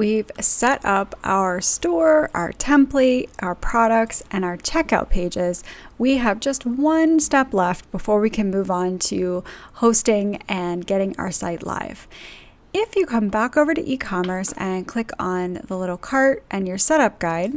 we've set up our store, our template, our products, and our checkout pages, we have just one step left before we can move on to hosting and getting our site live. If you come back over to e-commerce and click on the little cart and your setup guide,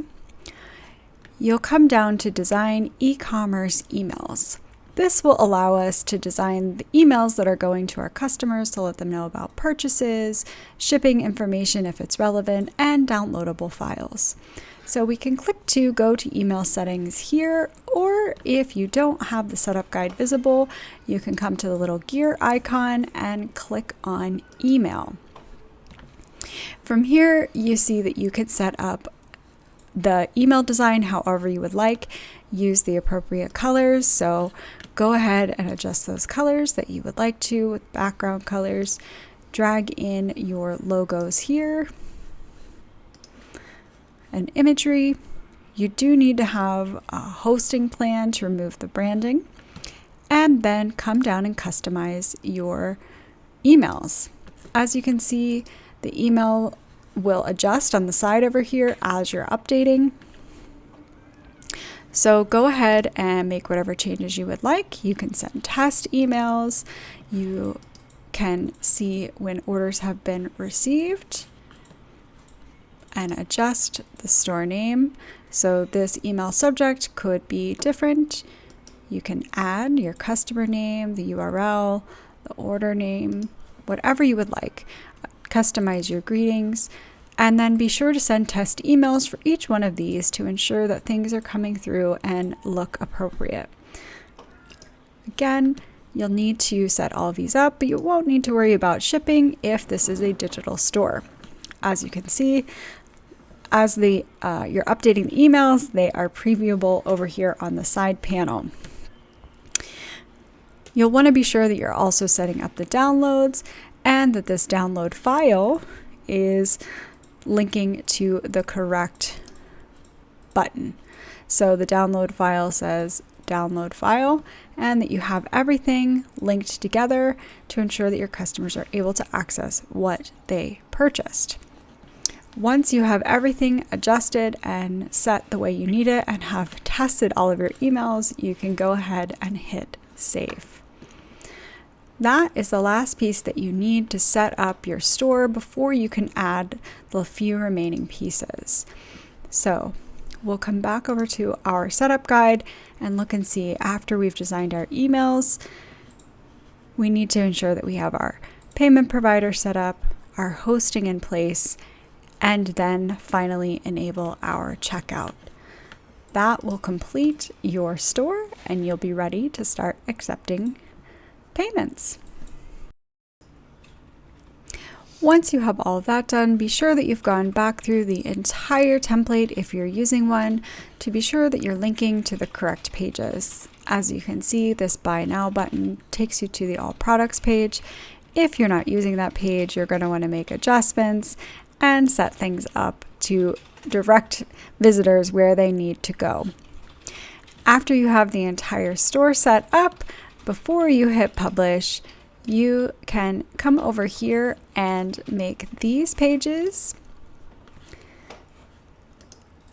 you'll come down to design e-commerce emails. This will allow us to design the emails that are going to our customers to let them know about purchases, shipping information if it's relevant, and downloadable files. So we can click to go to email settings here, or if you don't have the setup guide visible, you can come to the little gear icon and click on email. From here, you see that you can set up the email design however you would like. Use the appropriate colors, so go ahead and adjust those colors that you would like to with background colors. Drag in your logos here and imagery. You do need to have a hosting plan to remove the branding, and then come down and customize your emails. As you can see, the email will adjust on the side over here as you're updating. So go ahead and make whatever changes you would like. You can send test emails. You can see when orders have been received and adjust the store name. So this email subject could be different. You can add your customer name, the URL, the order name, whatever you would like. Customize your greetings. And then be sure to send test emails for each one of these to ensure that things are coming through and look appropriate. Again, you'll need to set all of these up, but you won't need to worry about shipping if this is a digital store. As you can see, as you're updating the emails, they are previewable over here on the side panel. You'll want to be sure that you're also setting up the downloads and that this download file is linking to the correct button. So the download file says download file, and that you have everything linked together to ensure that your customers are able to access what they purchased. Once you have everything adjusted and set the way you need it and have tested all of your emails, you can go ahead and hit save. That is the last piece that you need to set up your store before you can add the few remaining pieces. So we'll come back over to our setup guide and look and see, after we've designed our emails, we need to ensure that we have our payment provider set up, our hosting in place, and then finally enable our checkout. That will complete your store and you'll be ready to start accepting payments. Once you have all of that done, be sure that you've gone back through the entire template if you're using one to be sure that you're linking to the correct pages. As you can see, this Buy Now button takes you to the All Products page. If you're not using that page, you're going to want to make adjustments and set things up to direct visitors where they need to go. After you have the entire store set up, before you hit publish, you can come over here and make these pages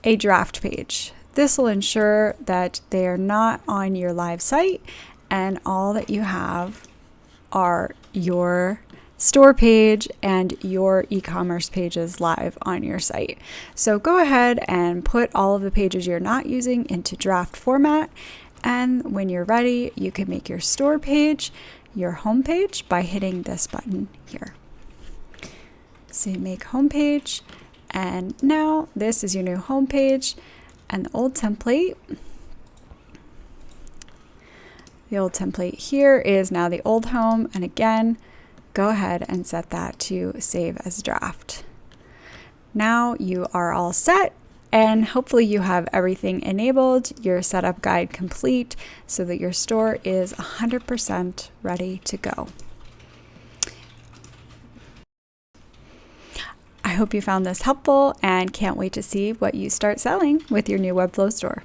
a draft page. This will ensure that they are not on your live site and all that you have are your store page and your e-commerce pages live on your site. So go ahead and put all of the pages you're not using into draft format. And when you're ready, you can make your store page your home page by hitting this button here. So you make home page, and now this is your new home page, and the old template here is now the old home. And again, go ahead and set that to save as draft. Now you are all set. And hopefully you have everything enabled, your setup guide complete, so that your store is 100% ready to go. I hope you found this helpful and can't wait to see what you start selling with your new Webflow store.